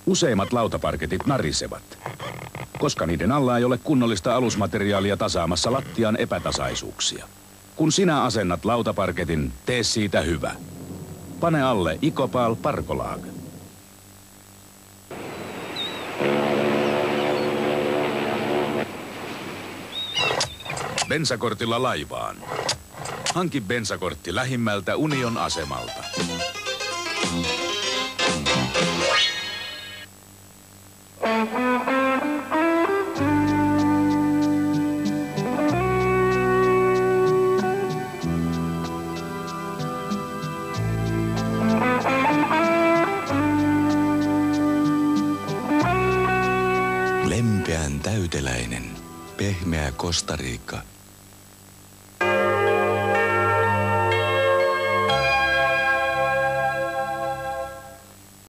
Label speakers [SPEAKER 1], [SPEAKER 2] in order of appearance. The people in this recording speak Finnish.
[SPEAKER 1] Useimmat lautaparketit narisevat, koska niiden alla ei ole kunnollista alusmateriaalia tasaamassa lattian epätasaisuuksia. Kun sinä asennat lautaparketin, tee siitä hyvä. Pane alle Icopal Parcolag. Bensakortilla laivaan. Hanki bensakortti lähimmältä Union asemalta.
[SPEAKER 2] Lempeän täyteläinen, pehmeä Costa Rica